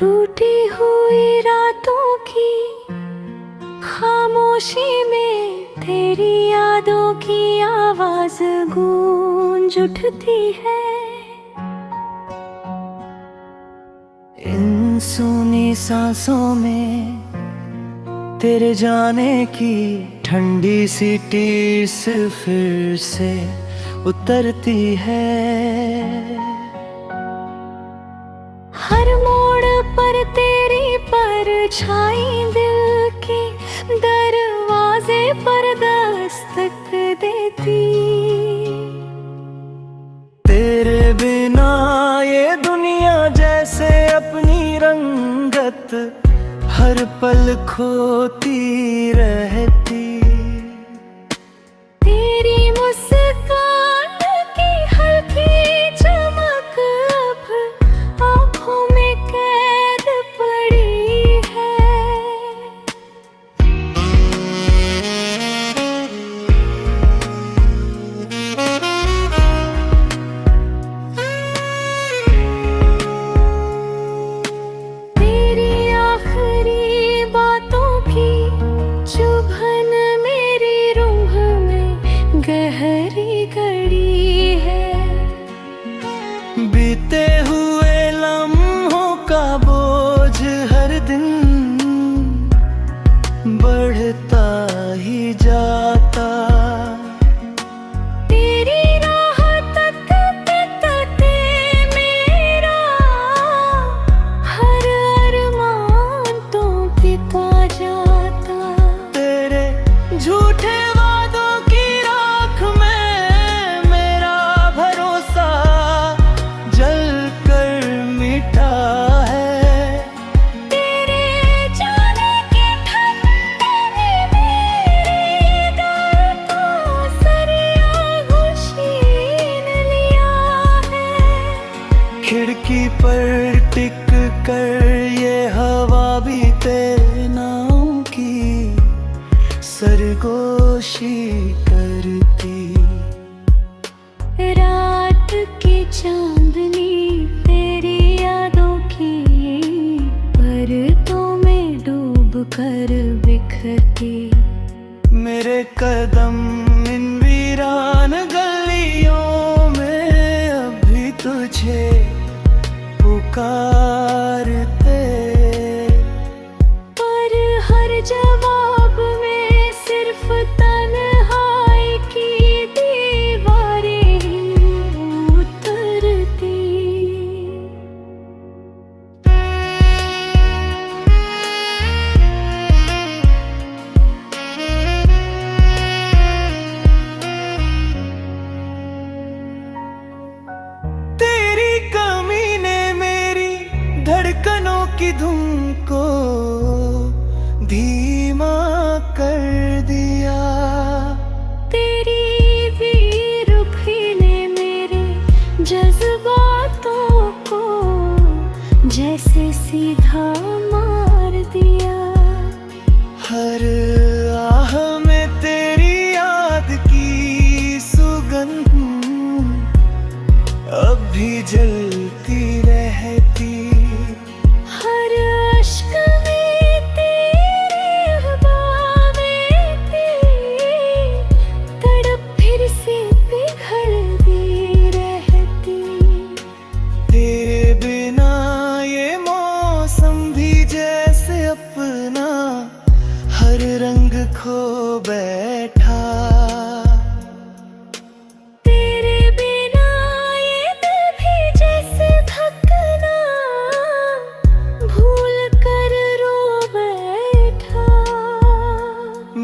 टूटी हुई रातों की खामोशी में तेरी यादों की आवाज गूंज उठती है। इन सूनी सांसों में तेरे जाने की ठंडी सी टीस फिर से उतरती है। हर मोड़ पर तेरी परछाई दिल के दरवाजे पर दस्तक देती। तेरे बिना ये दुनिया जैसे अपनी रंगत हर पल खोती रहती। तेरी मुस्कान की हल्की चमक अब आँखों में कैद पड़ी है। तेरी आखिरी बातों की चुभन मेरी रूह में गहरी गड़ी है। बीते हुए लम्हों का बोझ हर दिन बढ़ता ही जाता। तेरी राह तकते तकते मेरा हर अरमान तो पिता जाता। तेरे झूठे वादों की राख में मेरा भरोसा जल कर मिटा है। तेरे जाने के ठंडे में मेरे दर्द को सरिया छीन लिया है। खिड़की पर टिक कर ये हवा भी तेरे नाम की सरगोशी करती। रात की चांदनी तेरी यादों की परतों में डूब कर बिखरती। मेरे कदम इन वीरान गलियों में अभी तुझे पुकारते। पर हर जवाब में सिर्फ तन्हाई की दीवारें ही उतरती। तेरी कमी ने मेरी धड़कनों की धुन को धीमा कर दिया। तेरी बेरुखी ने मेरे जज्बातों को जैसे सीधा मार दिया। हर आह में तेरी याद की सुगंध अब भी जलती रहती। हर अश्क में तेरे अहबाबें तेरी तड़प फिर से पिघलती रहती। तेरे बिना ये मौसम भी जैसे अपना हर रंग खो बैठा। तेरे बिना ये दिल भी जैसे धड़कना भूल कर रो बैठा।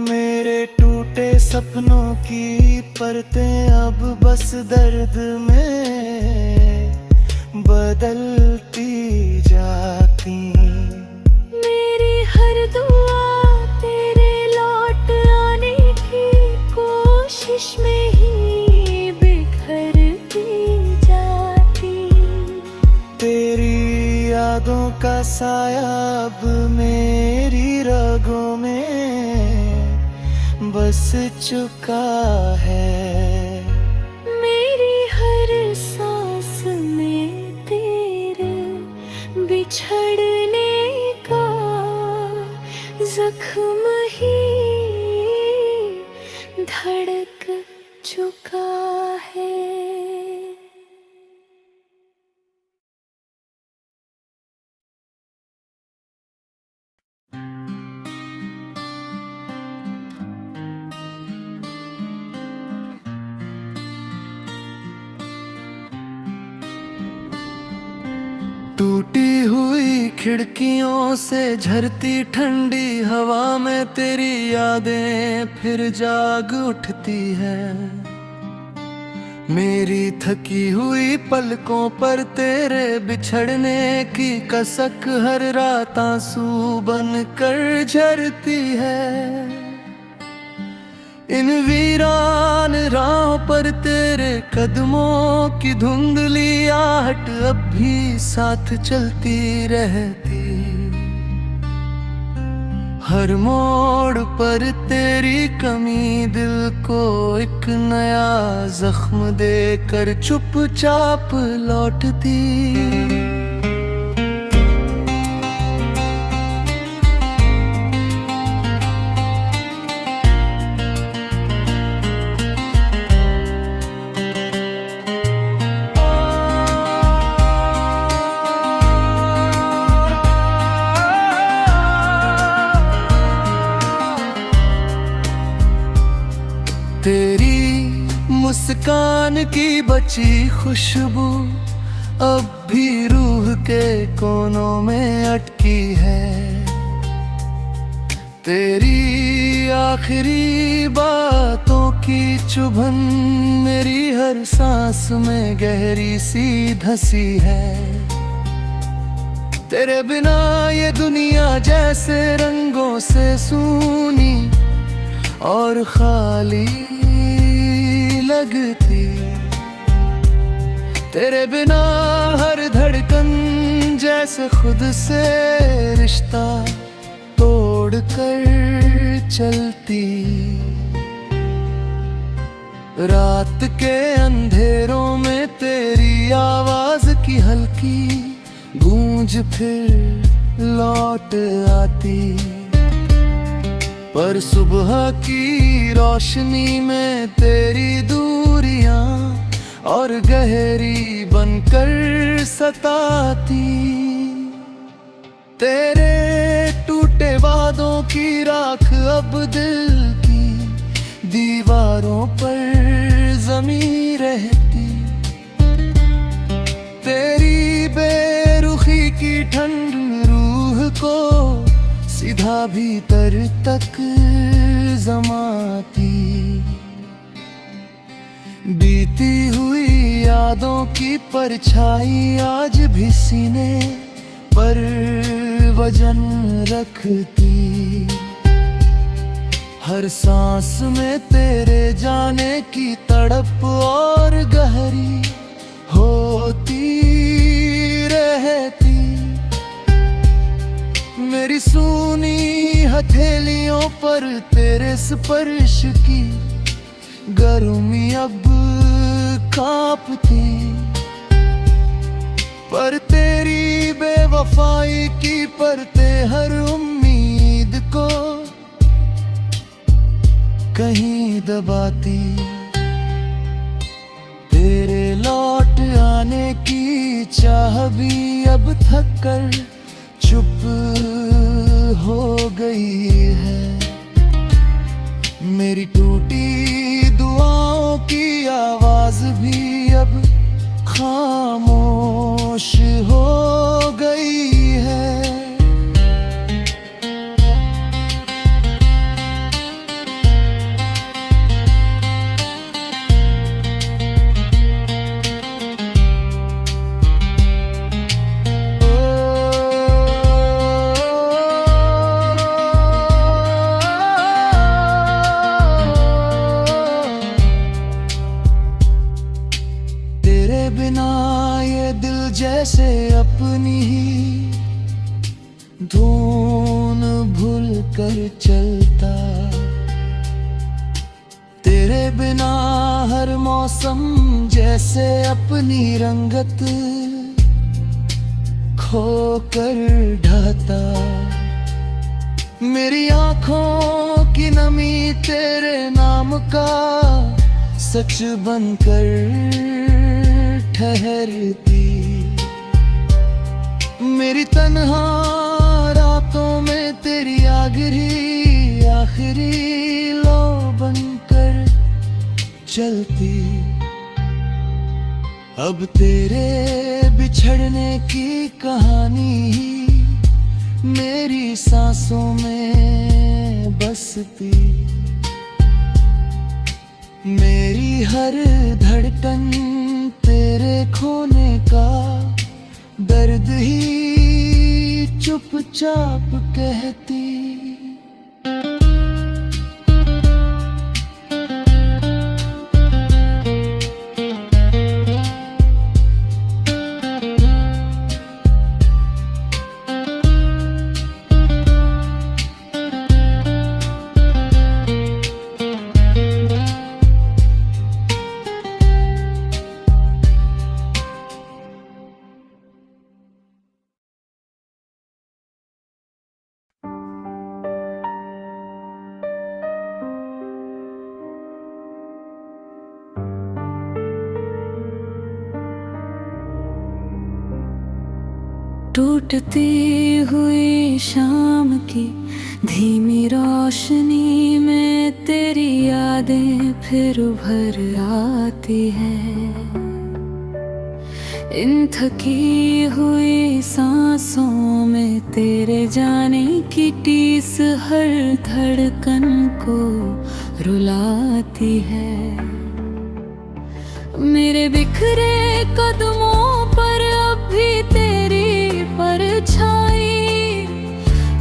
मेरे टूटे सपनों की परतें अब बस दर्द में बदलती जाती। मेरी हर दुआ तेरे लौट आने की कोशिश में ही बिखरती जाती। तेरी यादों का साया अब मेरी रगों में बस चुका है। मेरी हर सांस में तेरे बिछड़ने जख्म ही धड़क चुका है। टूटी हुई खिड़कियों से झरती ठंडी हवा में तेरी यादें फिर जाग उठती है। मेरी थकी हुई पलकों पर तेरे बिछड़ने की कसक हर रात आंसू बन कर झरती है। इन वीरान राहों पर तेरे कदमों की धुंधली आहट अब भी साथ चलती रहती। हर मोड़ पर तेरी कमी दिल को एक नया जख्म देकर चुपचाप लौटती। तेरी मुस्कान की बची खुशबू अब भी रूह के कोनों में अटकी है। तेरी आखिरी बातों की चुभन मेरी हर सांस में गहरी सी धसी है। तेरे बिना ये दुनिया जैसे रंगों से सूनी और खाली लगती। तेरे बिना हर धड़कन जैसे खुद से रिश्ता तोड़ कर चलती। रात के अंधेरों में तेरी आवाज की हल्की गूंज फिर लौट आती। पर सुबह की रोशनी में तेरी दूरियां और गहरी बनकर सताती। तेरे टूटे वादों की राख अब दिल की दीवारों पर जमी रहती। तेरी बेरुखी की ठंड रूह को सीधा भीतर तक जमाती। बीती हुई यादों की परछाई आज भी सीने पर वजन रखती। हर सांस में तेरे जाने की तड़प और गहरी होती रहती। मेरी सूनी हथेलियों पर तेरे स्पर्श की गर्मी अब कांपती। पर तेरी बेवफाई की परते हर उम्मीद को कहीं दबाती। तेरे लौट आने की चाह भी अब थक कर चुप हो गई है। मेरी टूटी दुआओं की आवाज भी अब खामोश हो गई है। जैसे अपनी ही धुन भूल कर चलता। तेरे बिना हर मौसम जैसे अपनी रंगत खो कर ढाता। मेरी आंखों की नमी तेरे नाम का सच बनकर ठहरती। मेरी तन्हा रातों में तेरी आखिरी लो बनकर चलती। अब तेरे बिछड़ने की कहानी ही मेरी सांसों में बसती। मेरी हर धड़कन तेरे खोने का दर्द ही चुपचाप कहती। टूटती हुई शाम की धीमी रोशनी में तेरी यादें फिर उभर आती हैं। इन थकी हुई सांसों में तेरे जाने की टीस हर धड़कन को रुलाती है। मेरे बिखरे कदमों पर अब भी तेरी परछाई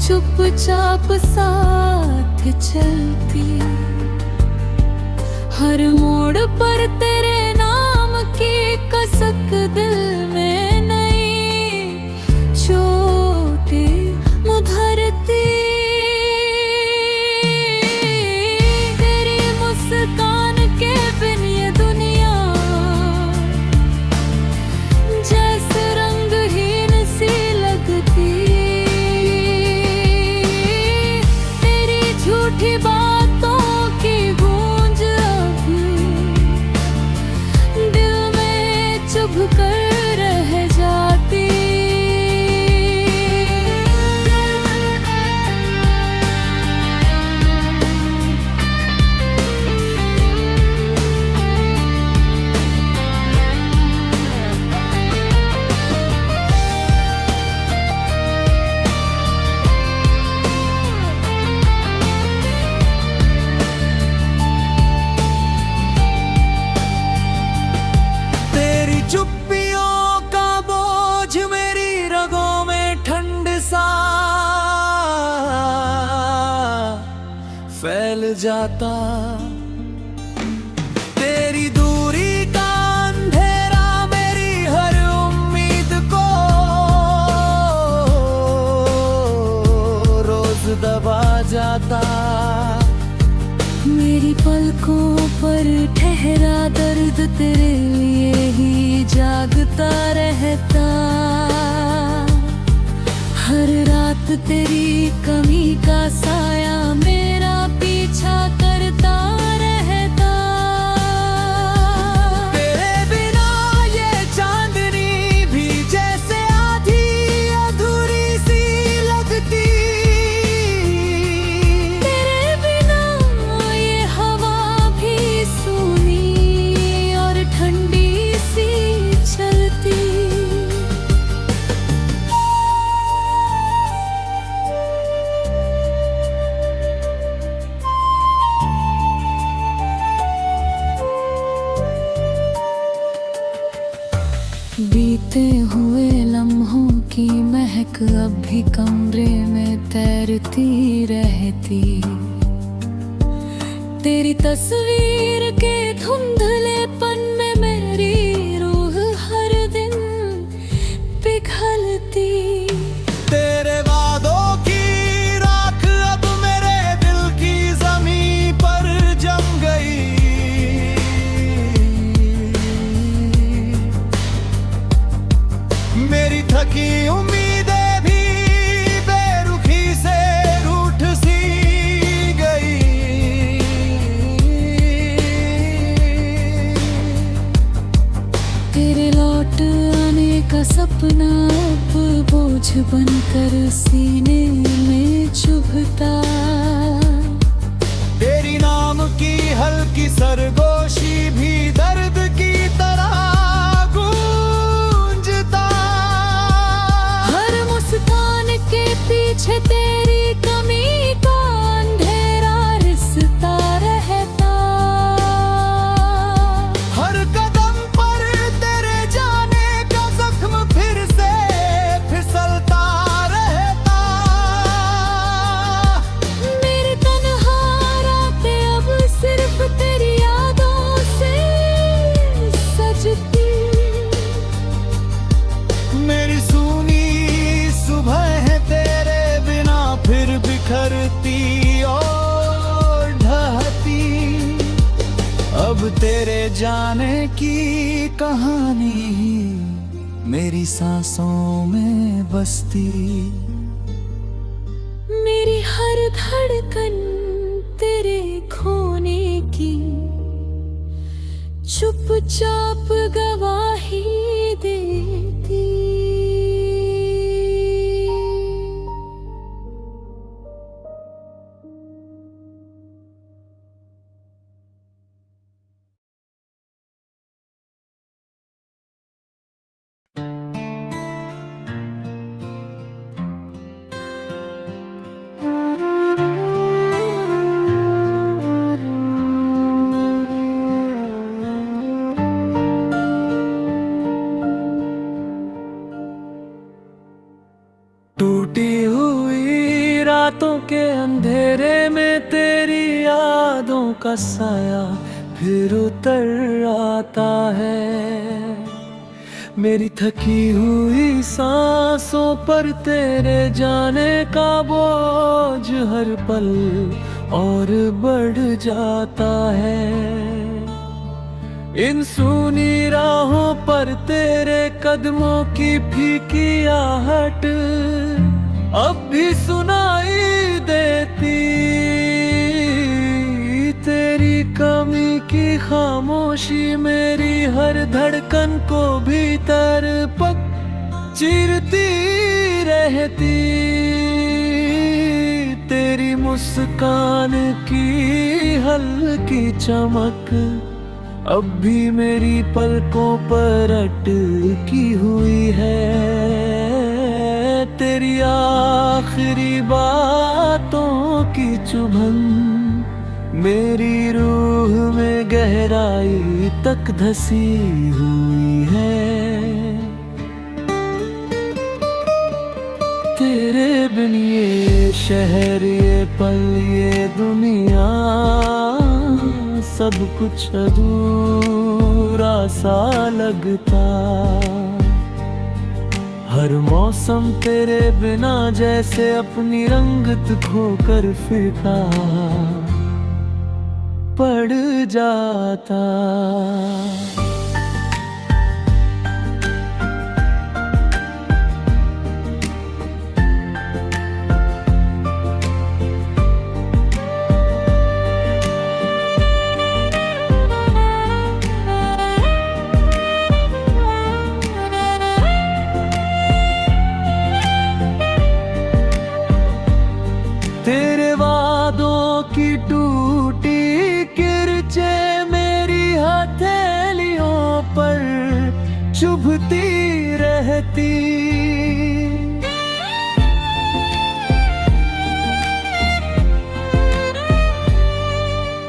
चुपचाप साथ चलती। हर मोड़ पर तेरे नाम की कसक दिल में नई चोटें मुधरती। तेरी मुस्कान के बिन ये दुनिया जैसे रंगहीन सी लगती। तेरी झूठी बातों की गूंज अब दिल में चुभ कर रह जाती। तेरी चुप्पियों का बोझ मेरी रगों में ठंड सा फैल जाता। तेरी दूरी का अंधेरा मेरी हर उम्मीद को रोज दबा जाता। मेरी पलकों पर ठहरा दर्द तेरे लिए ही जागता रहता। हर रात तेरी कमी का साया मेरा पीछा करता रहता। तेरे बिना ये चांदनी भी जैसे आधी अधूरी सी लगती। तेरे बिना ये हवा भी सूनी और ठंडी सी चलती। बीते हुए लम्हों की महक अब भी कमरे में तैरती रहती। तेरी तस्वीर के धुंधलेपन में मेरी रूह हर दिन पिघलती। तेरे वादों की राख अब मेरे दिल की ज़मीं पर जम गई। मेरी थकी उम्मीदें भी बेरुखी से रूठ बोझ बनकर सीने में चुभता। तेरी नाम की हल्की सरगोशी भी दर्द की तरह गूंजता। हर मुस्कान के पीछे तेरी कमी का अंधेरा रिसता रहता। हर कदम पर तेरे जाने का जख्म फिर से फिसलता रहता। मेरी तन्हा रातें अब सिर्फ तेरी यादों से सजती। मेरी सूनी सुबह है तेरे बिना फिर बिखरती और ढहती। अब तेरे जाने की कहानी मेरी सांसों में बसती। मेरी हर धड़कन तेरे खोने की चुपचाप गवाही देती। टूटी हुई रातों के अंधेरे में तेरी यादों का साया फिर उतर आता है। मेरी थकी हुई सांसों पर तेरे जाने का बोझ हर पल और बढ़ जाता है। इन सूनी राहों पर तेरे कदमों की फीकी आहट अब भी सुनाई देती। तेरी कमी की खामोशी मेरी हर धड़कन को भीतर पक चीरती रहती। तेरी मुस्कान की हल्की चमक अब भी मेरी पलकों पर अटकी हुई है। तेरी आखिरी बातों की चुभन मेरी रूह में गहराई तक धसी हुई है। तेरे बिन ये शहर, ये पल, ये दुनिया सब कुछ अधूरा सा लगता। हर मौसम तेरे बिना जैसे अपनी रंगत खोकर फीका पड़ जाता। तेरे वादों की टूटी किरचे मेरी हथेलियों पर चुभती रहती।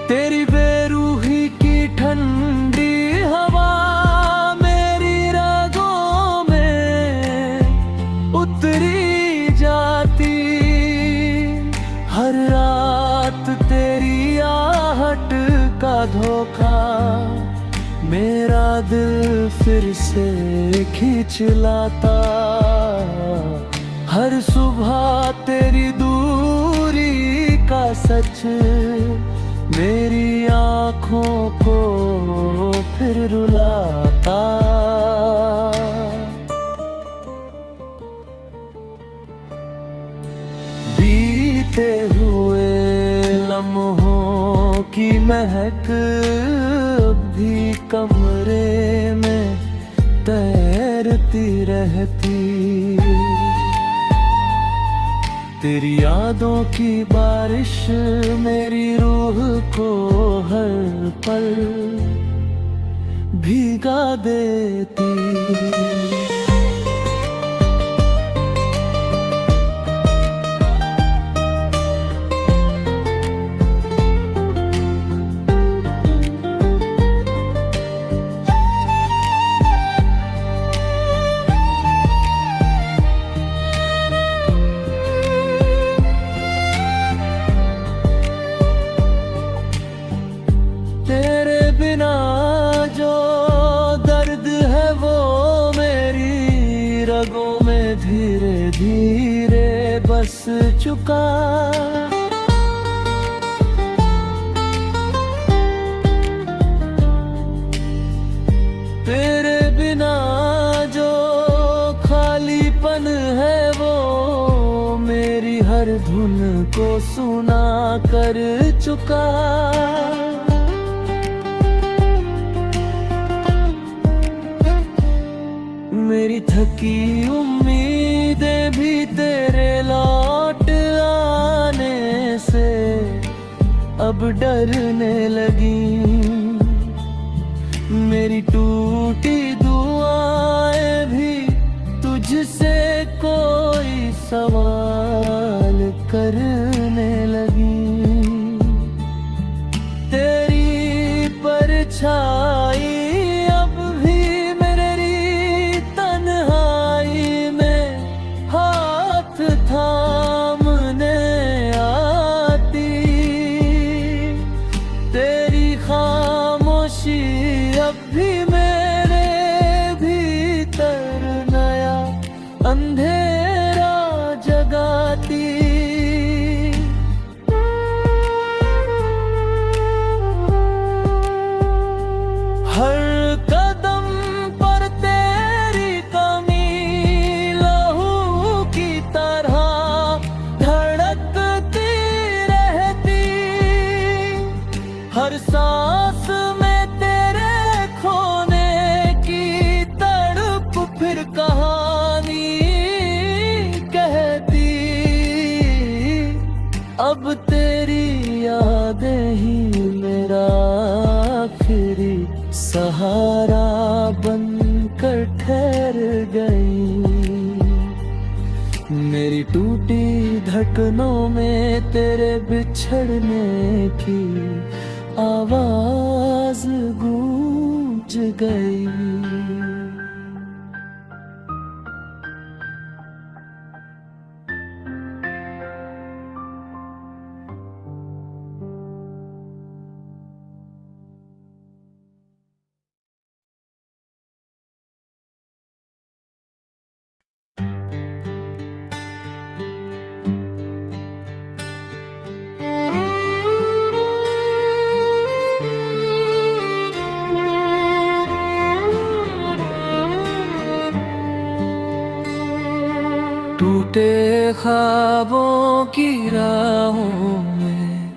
तेरी बेरूही की ठंडी हवा मेरी रगों में उतरी जाती। हर रात तेरी आहट का धोखा मेरा दिल फिर से खींच लाता। हर सुबह तेरी दूरी का सच मेरी आँखों को फिर रुलाता। बीते हुए लम्हों की महक अब भी कमरे में तैरती रहती। तेरी यादों की बारिश मेरी रूह को हर पल भीगा देती। तेरे बिना जो दर्द है वो मेरी रगों में धीरे धीरे बस चुका। तेरे बिना जो खालीपन है वो मेरी हर धुन को सुना कर चुका। मेरी थकी उम्मीदें भी तेरे लौट आने से अब डरने लगी। मेरी टूटी दुआएं भी तुझसे कोई सवाल करने लगी। तेरी परछाई अब भी थामने आती। तेरी खामोशी अब भी मेरे भीतर नया अंधेरा जगाती। हर कदम पर तेरी कमी लहू की तरह धड़कती रहती। हर सांस में तेरे खोने की तड़प फिर कहानी कहती। अब तेरी यादें ही मेरा आखिरी सहारा बनकर ठहर गई। मेरी टूटी धड़कनों में तेरे बिछड़ने की आवाज गूंज गई। टूटे ख्वाबों की राहों में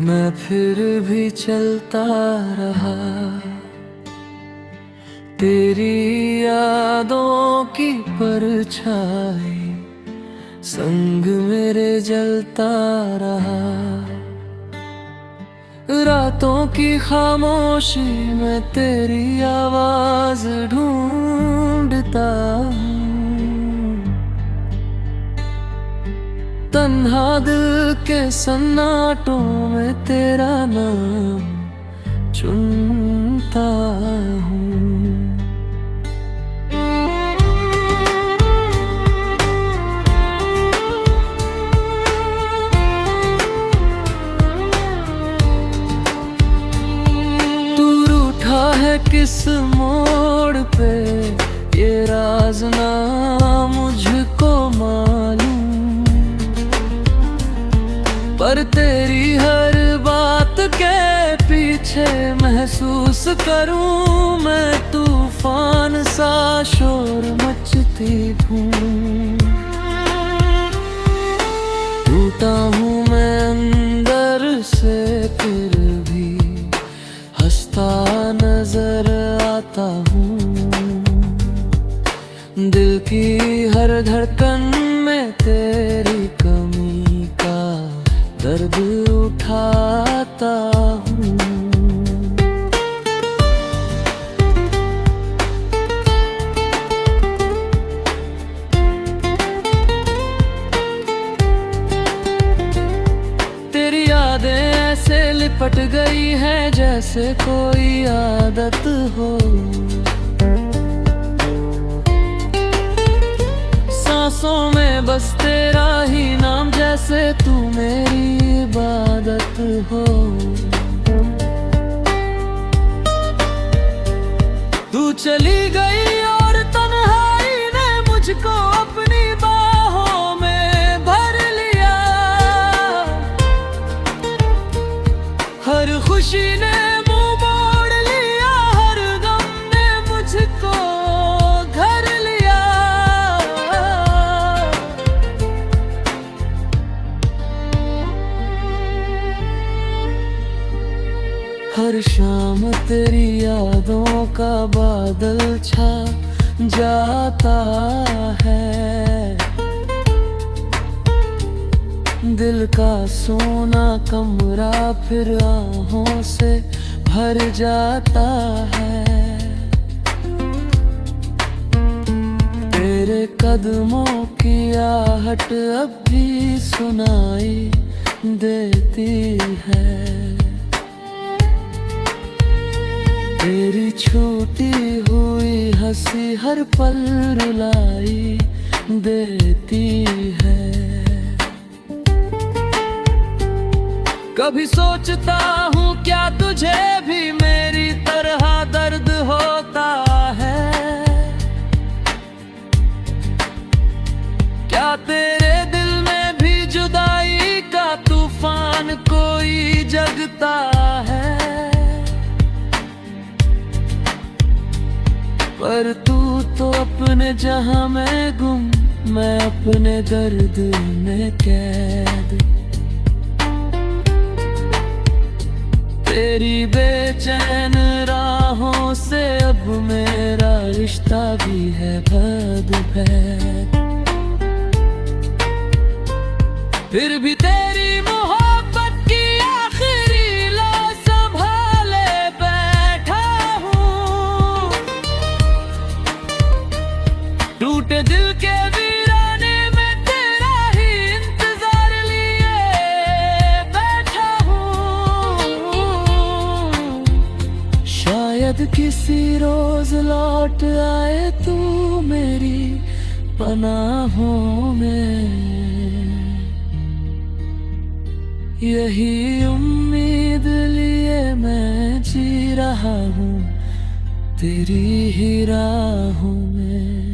मैं फिर भी चलता रहा। तेरी यादों की परछाई संग मेरे जलता रहा। रातों की खामोशी में तेरी आवाज ढूंढता हूँ। तन्हा दिल के सन्नाटों में तेरा नाम चुनता हूँ। तू रूठा है किस मोड़ पे ये राज ना मुझको मालूम। पर तेरी हर बात के पीछे महसूस करूं मैं तूफान सा शोर मचती धूम। टूटा हूँ मैं अंदर से फिर भी हंसता नजर आता हूँ। दिल की हर धड़कन में तेरी कमी उठाता हूँ। तेरी यादें ऐसे लिपट गई हैं जैसे कोई आदत हो। सांसों में बस तेरा ही नाम जैसे तू मेरी इबादत हो। तू चली गई और तन्हाई ने मुझको अपनी बाहों में भर लिया। हर खुशी ने मुंह मोड़ लिया, हर गम ने मुझको घर लिया। हर शाम तेरी यादों का बादल छा जाता है। दिल का सोना कमरा फिर आहों से भर जाता है। तेरे कदमों की आहट अब भी सुनाई देती है। तेरी छूटी हुई हंसी हर पल रुलाई देती है। कभी सोचता हूँ क्या तुझे भी मेरी तरह दर्द होता है। क्या तेरे दिल में भी जुदाई का तूफान कोई जगता है। पर तू तो अपने जहां में गुम, मैं अपने दर्द में कैद। तेरी बेचैन राहों से अब मेरा रिश्ता भी है भद-भैद। फिर भी तेरी मोहब्बत की आखिरी लो संभाले बैठा हूँ। टूटे दिल के वीराने में तेरा ही इंतजार लिए बैठा हूँ। शायद किसी रोज लौट आए तू मेरी पनाहों में। यही उम्मीद लिए मैं जी रहा हूँ तेरी ही राहों में।